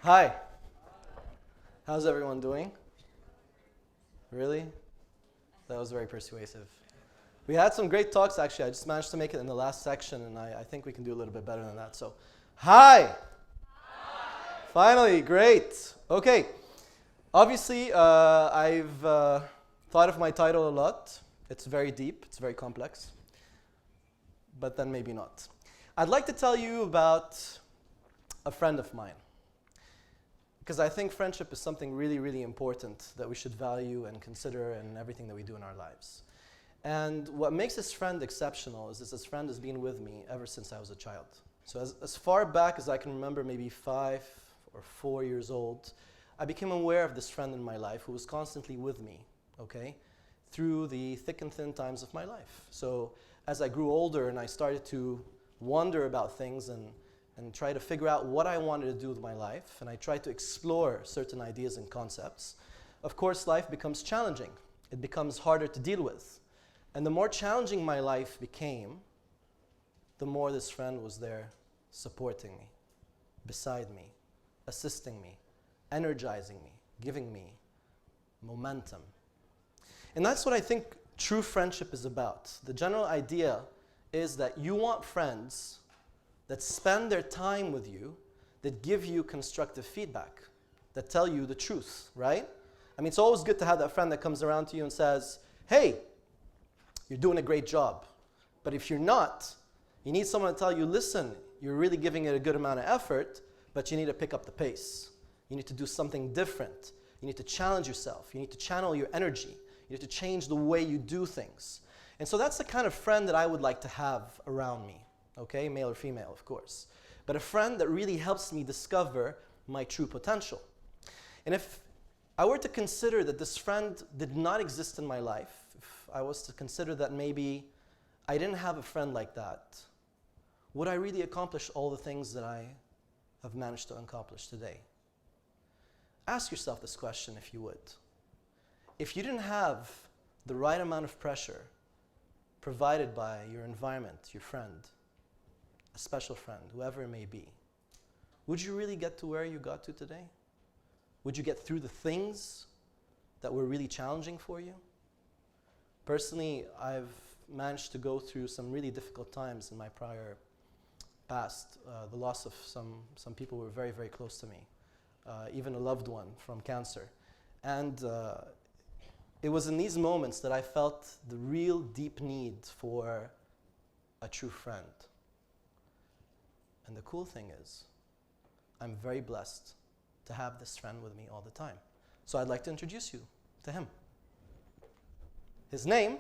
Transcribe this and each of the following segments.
Hi. How's everyone doing? Really? That was very persuasive. We had some great talks, actually. I just managed to make it in the last section, and I think we can do a little bit better than that. So, hi! Hi. Finally, great. Okay. Obviously, I've thought of my title a lot. It's very deep. It's very complex. But then maybe not. I'd like to tell you about a friend of mine, because I think friendship is something really, really important that we should value and consider in everything that we do in our lives. And what makes this friend exceptional is that this friend has been with me ever since I was a child. So as far back as I can remember, maybe 5 or 4 years old, I became aware of this friend in my life who was constantly with me, okay, through the thick and thin times of my life. So as I grew older and I started to wonder about things and try to figure out what I wanted to do with my life, and I tried to explore certain ideas and concepts, of course life becomes challenging. It becomes harder to deal with. And the more challenging my life became, the more this friend was there supporting me, beside me, assisting me, energizing me, giving me momentum. And that's what I think true friendship is about. The general idea is that you want friends that spend their time with you, that give you constructive feedback, that tell you the truth, right? I mean, it's always good to have that friend that comes around to you and says, hey, you're doing a great job. But if you're not, you need someone to tell you, listen, you're really giving it a good amount of effort, but you need to pick up the pace. You need to do something different. You need to challenge yourself. You need to channel your energy. You need to change the way you do things. And so that's the kind of friend that I would like to have around me. Okay, male or female, of course. But a friend that really helps me discover my true potential. And if I were to consider that this friend did not exist in my life, if I was to consider that maybe I didn't have a friend like that, would I really accomplish all the things that I have managed to accomplish today? Ask yourself this question if you would. If you didn't have the right amount of pressure provided by your environment, your friend, a special friend, whoever it may be, would you really get to where you got to today? Would you get through the things that were really challenging for you? Personally, I've managed to go through some really difficult times in my prior past. The loss of some people who were very, very close to me, even a loved one from cancer. And it was in these moments that I felt the real deep need for a true friend. And the cool thing is, I'm very blessed to have this friend with me all the time. So I'd like to introduce you to him. His name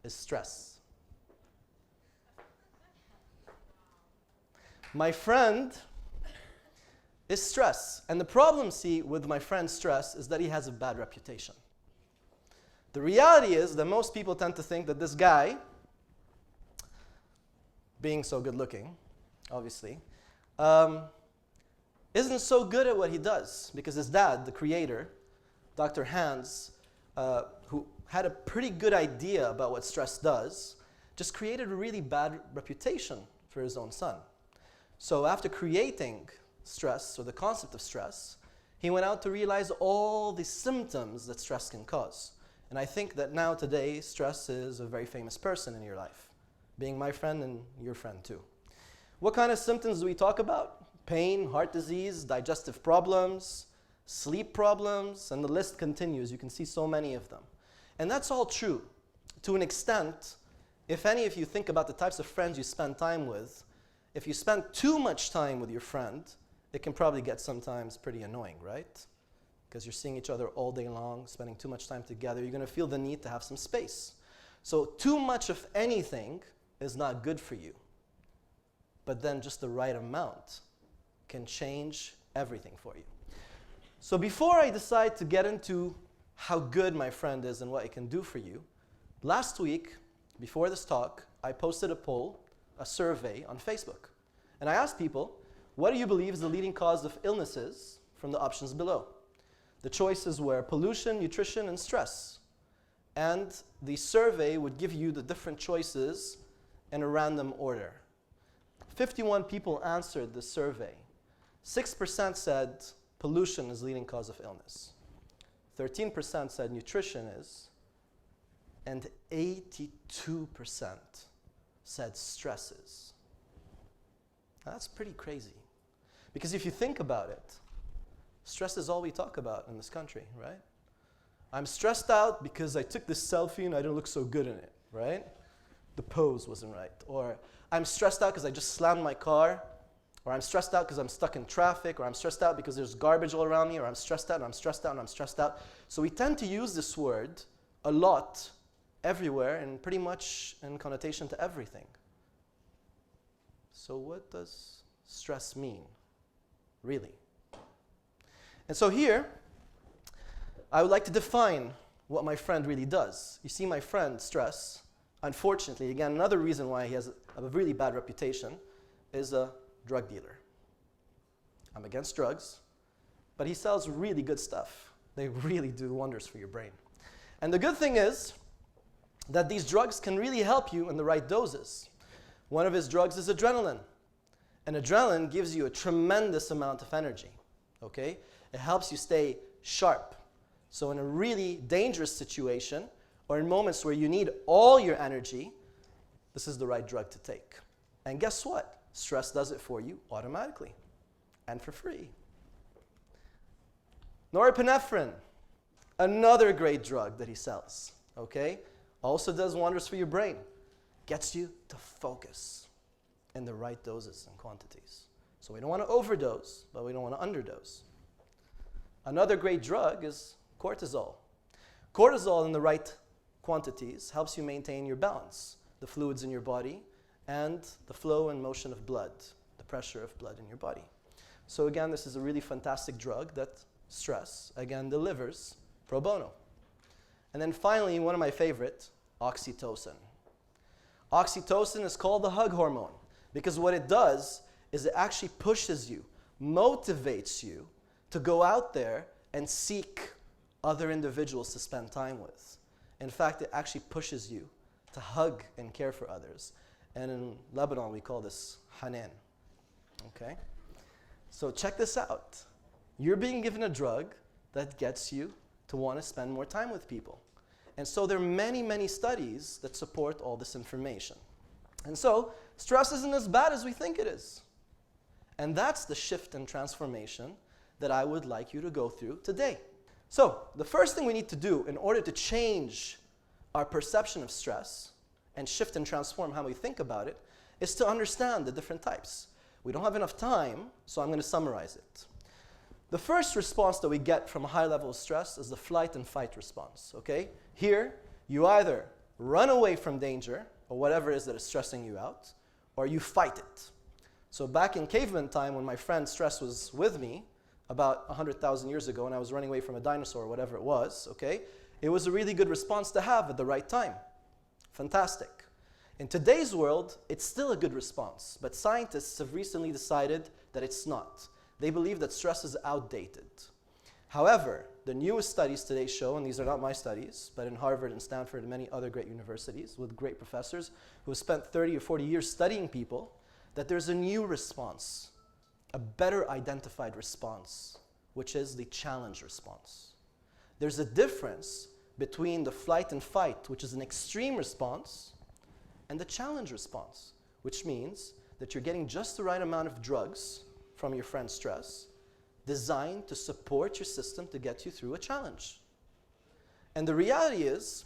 is Stress. My friend is Stress. And the problem, see, with my friend Stress is that he has a bad reputation. The reality is that most people tend to think that this guy, being so good looking, obviously, isn't so good at what he does, because his dad, the creator, Dr. Hans, who had a pretty good idea about what stress does, just created a really bad reputation for his own son. So after creating stress, or the concept of stress, he went out to realize all the symptoms that stress can cause. And I think that now today, stress is a very famous person in your life, being my friend and your friend too. What kind of symptoms do we talk about? Pain, heart disease, digestive problems, sleep problems, and the list continues. You can see so many of them. And that's all true. To an extent, if any of you think about the types of friends you spend time with, if you spend too much time with your friend, it can probably get sometimes pretty annoying, right? Because you're seeing each other all day long, spending too much time together, you're going to feel the need to have some space. So too much of anything is not good for you. But then just the right amount can change everything for you. So before I decide to get into how good my friend is and what it can do for you, last week, before this talk, I posted a poll, a survey on Facebook. And I asked people, what do you believe is the leading cause of illnesses from the options below? The choices were pollution, nutrition, and stress. And the survey would give you the different choices in a random order. 51 people answered the survey. 6% said pollution is leading cause of illness. 13% said nutrition is. And 82% said stress is. That's pretty crazy. Because if you think about it, stress is all we talk about in this country, right? I'm stressed out because I took this selfie and I didn't look so good in it, right? The pose wasn't right. Or I'm stressed out because I just slammed my car. Or I'm stressed out because I'm stuck in traffic. Or I'm stressed out because there's garbage all around me. Or I'm stressed out and I'm stressed out and I'm stressed out. So we tend to use this word a lot everywhere and pretty much in connotation to everything. So what does stress mean, really? And so here, I would like to define what my friend really does. You see, my friend, stress, unfortunately, again, another reason why he has a really bad reputation is a drug dealer. I'm against drugs, but he sells really good stuff. They really do wonders for your brain. And the good thing is that these drugs can really help you in the right doses. One of his drugs is adrenaline. And adrenaline gives you a tremendous amount of energy, okay? It helps you stay sharp. So in a really dangerous situation, or in moments where you need all your energy, this is the right drug to take. And guess what? Stress does it for you automatically and for free. Norepinephrine, another great drug that he sells, okay? Also does wonders for your brain. Gets you to focus in the right doses and quantities. So we don't want to overdose, but we don't want to underdose. Another great drug is cortisol. Cortisol in the right quantities helps you maintain your balance, the fluids in your body, and the flow and motion of blood, the pressure of blood in your body. So again, this is a really fantastic drug that stress, again, delivers pro bono. And then finally, one of my favorite, oxytocin. Oxytocin is called the hug hormone because what it does is it actually pushes you, motivates you to go out there and seek other individuals to spend time with. In fact, it actually pushes you to hug and care for others. And in Lebanon, we call this hanan. Okay? So check this out. You're being given a drug that gets you to want to spend more time with people. And so there are many, many studies that support all this information. And so stress isn't as bad as we think it is. And that's the shift and transformation that I would like you to go through today. So the first thing we need to do in order to change our perception of stress and shift and transform how we think about it is to understand the different types. We don't have enough time, so I'm going to summarize it. The first response that we get from a high level of stress is the flight and fight response, okay? Here, you either run away from danger, or whatever it is that is stressing you out, or you fight it. So back in caveman time, when my friend Stress was with me, about 100,000 years ago, and I was running away from a dinosaur, or whatever it was, okay? It was a really good response to have at the right time. Fantastic. In today's world, it's still a good response, but scientists have recently decided that it's not. They believe that stress is outdated. However, the newest studies today show, and these are not my studies, but in Harvard and Stanford and many other great universities with great professors who have spent 30 or 40 years studying people, that there's a new response, a better identified response, which is the challenge response. There's a difference between the flight and fight, which is an extreme response, and the challenge response, which means that you're getting just the right amount of drugs from your friend's stress, designed to support your system to get you through a challenge. And the reality is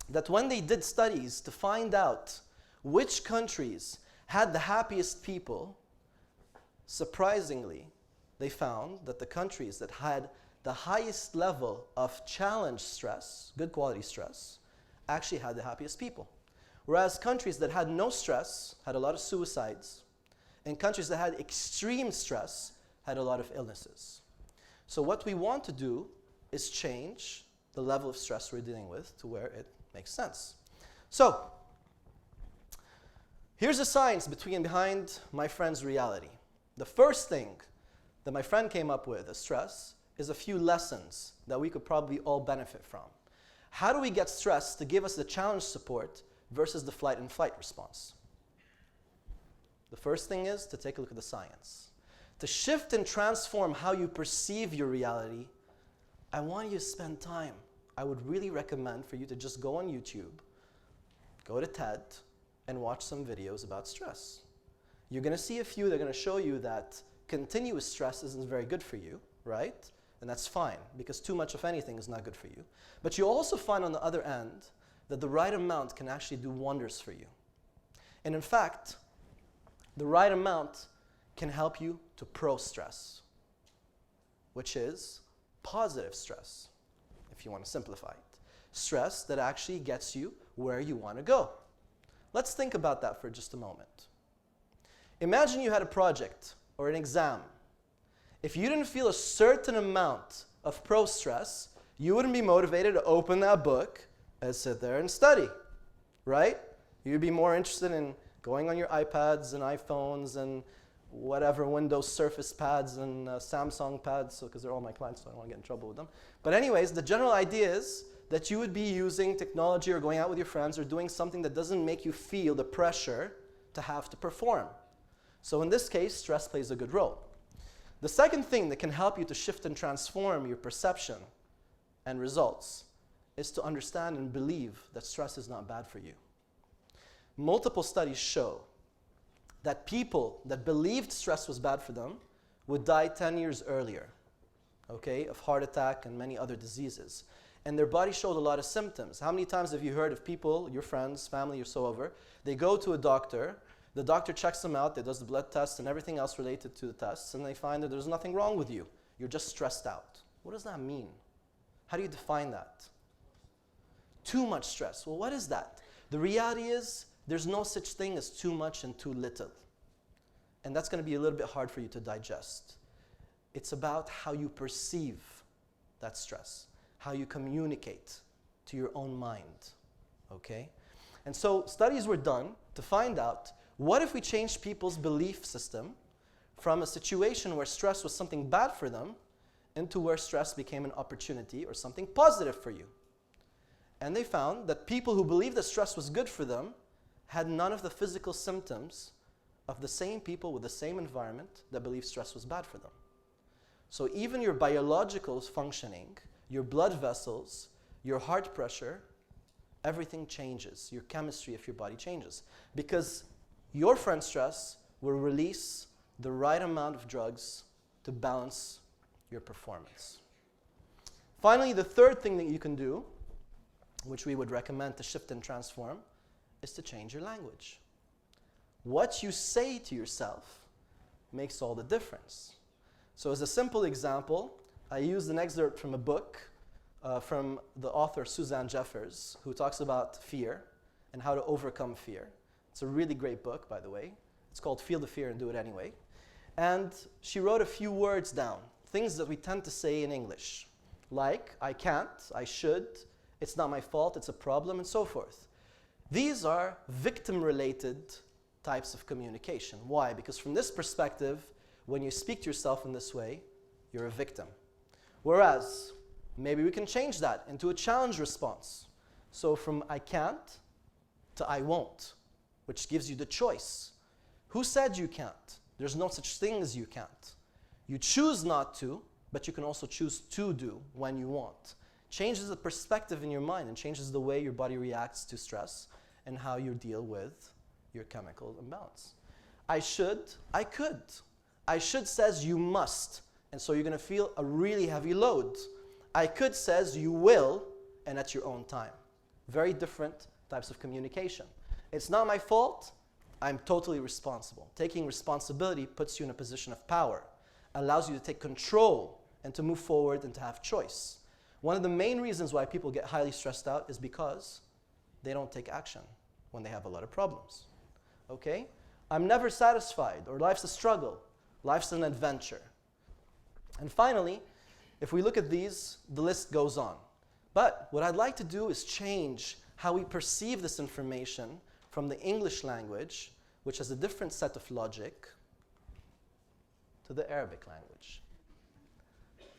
that when they did studies to find out which countries had the happiest people, surprisingly, they found that the countries that had the highest level of challenge stress, good quality stress, actually had the happiest people. Whereas countries that had no stress had a lot of suicides, and countries that had extreme stress had a lot of illnesses. So what we want to do is change the level of stress we're dealing with to where it makes sense. So here's the science behind my friend's reality. The first thing that my friend came up with as stress is a few lessons that we could probably all benefit from. How do we get stress to give us the challenge support versus the flight and fight response? The first thing is to take a look at the science. To shift and transform how you perceive your reality, I want you to spend time. I would really recommend for you to just go on YouTube, go to TED, and watch some videos about stress. You're going to see a few that are going to show you that continuous stress isn't very good for you, right? And that's fine, because too much of anything is not good for you. But you'll also find on the other end that the right amount can actually do wonders for you. And in fact, the right amount can help you to pro-stress, which is positive stress, if you want to simplify it. Stress that actually gets you where you want to go. Let's think about that for just a moment. Imagine you had a project or an exam. If you didn't feel a certain amount of pro-stress, you wouldn't be motivated to open that book and sit there and study, right? You'd be more interested in going on your iPads and iPhones and whatever Windows Surface pads and Samsung pads, because they're all my clients, so I don't want to get in trouble with them. But anyways, the general idea is that you would be using technology or going out with your friends or doing something that doesn't make you feel the pressure to have to perform. So in this case, stress plays a good role. The second thing that can help you to shift and transform your perception and results is to understand and believe that stress is not bad for you. Multiple studies show that people that believed stress was bad for them would die 10 years earlier, okay, of heart attack and many other diseases. And their body showed a lot of symptoms. How many times have you heard of people, your friends, family, or so over, they go to a doctor, the doctor checks them out, they does the blood test and everything else related to the tests, and they find that there's nothing wrong with you. You're just stressed out. What does that mean? How do you define that? Too much stress. Well, what is that? The reality is, there's no such thing as too much and too little. And that's going to be a little bit hard for you to digest. It's about how you perceive that stress, how you communicate to your own mind, okay? And so studies were done to find out, what if we changed people's belief system from a situation where stress was something bad for them into where stress became an opportunity or something positive for you? And they found that people who believed that stress was good for them had none of the physical symptoms of the same people with the same environment that believed stress was bad for them. So even your biological functioning, your blood vessels, your heart pressure, everything changes. Your chemistry of your body changes. Because your friend's stress will release the right amount of drugs to balance your performance. Finally, the third thing that you can do, which we would recommend to shift and transform, is to change your language. What you say to yourself makes all the difference. So as a simple example, I used an excerpt from a book from the author Suzanne Jeffers, who talks about fear and how to overcome fear. It's a really great book, by the way. It's called Feel the Fear and Do It Anyway. And she wrote a few words down, things that we tend to say in English, like I can't, I should, it's not my fault, it's a problem, and so forth. These are victim-related types of communication. Why? Because from this perspective, when you speak to yourself in this way, you're a victim. Whereas, maybe we can change that into a challenge response. So from I can't to I won't, which gives you the choice. Who said you can't? There's no such thing as you can't. You choose not to, but you can also choose to do when you want. Changes the perspective in your mind and changes the way your body reacts to stress and how you deal with your chemical imbalance. I should, I could. I should says you must, and so you're going to feel a really heavy load. I could says you will, and at your own time. Very different types of communication. It's not my fault, I'm totally responsible. Taking responsibility puts you in a position of power, allows you to take control and to move forward and to have choice. One of the main reasons why people get highly stressed out is because they don't take action when they have a lot of problems. Okay? I'm never satisfied, or life's a struggle. Life's an adventure. And finally, if we look at these, the list goes on. But what I'd like to do is change how we perceive this information from the English language, which has a different set of logic, to the Arabic language.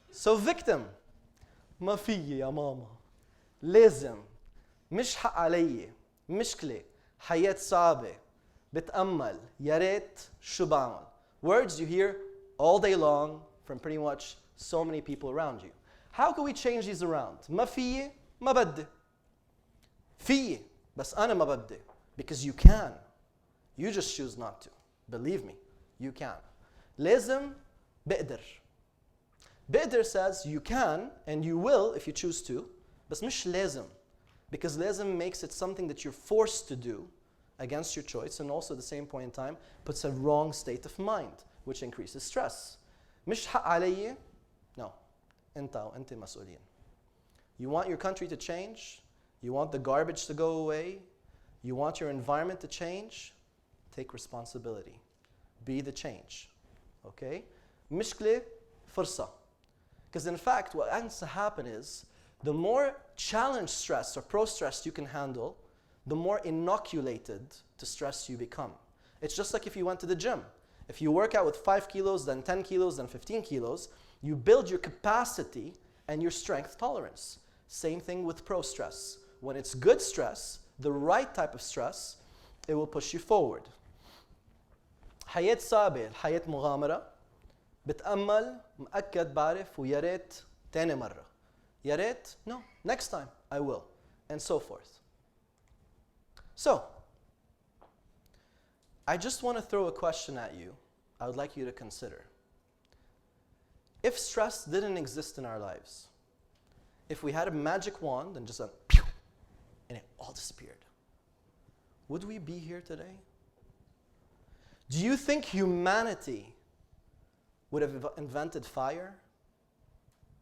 So victim, ما في يا ماما لازم مش حق علي مشكلة حياة صعبة بتأمل يا ريت شو بعمل. Words you hear all day long from pretty much so many people around you. How can we change these around? ما فيي ما بدي. فيي بس أنا ما بدي. Because you can. You just choose not to. Believe me, you can. لازم بقدر. بقدر says you can and you will if you choose to, بس مش لازم. Because لازم makes it something that you're forced to do against your choice, and also at the same point in time puts a wrong state of mind, which increases stress. مش حق علي. No. أنت وأنت مسؤولين. You want your country to change? You want the garbage to go away? You want your environment to change? Take responsibility. Be the change. Okay? مشكلة فرصة. Because in fact, what ends to happen is, the more challenge stress or pro-stress you can handle, the more inoculated to stress you become. It's just like if you went to the gym. If you work out with 5 kilos, then 10 kilos, then 15 kilos, you build your capacity and your strength tolerance. Same thing with pro-stress. When it's good stress, the right type of stress, it will push you forward. حياة صعبة، الحياة مغامرة. بتأمل مأكد بعرف ويا ريت تاني مرة. يا ريت, no, next time I will, and so forth. So, I just want to throw a question at you. I would like you to consider. If stress didn't exist in our lives, if we had a magic wand and just went pew, and it all disappeared, would we be here today? Do you think humanity would have invented fire?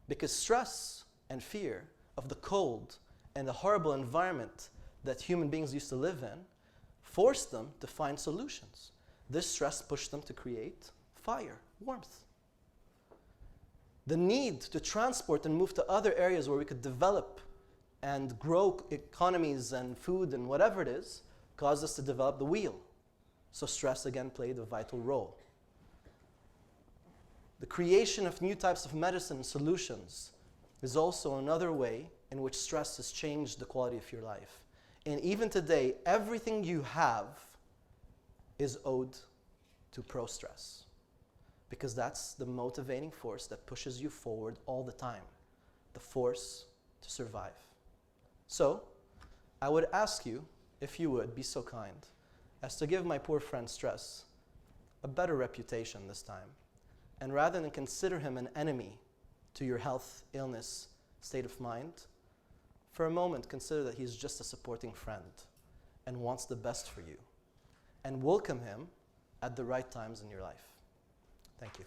Because stress and fear of the cold and the horrible environment that human beings used to live in forced them to find solutions. This stress pushed them to create fire, warmth. The need to transport and move to other areas where we could develop and grow economies and food and whatever it is caused us to develop the wheel. So stress again played a vital role. The creation of new types of medicine and solutions is also another way in which stress has changed the quality of your life. And even today, everything you have is owed to pro-stress. Because that's the motivating force that pushes you forward all the time. The force to survive. So, I would ask you, if you would be so kind, as to give my poor friend stress a better reputation this time. And rather than consider him an enemy to your health, illness, state of mind, for a moment consider that he's just a supporting friend and wants the best for you. And welcome him at the right times in your life. Thank you.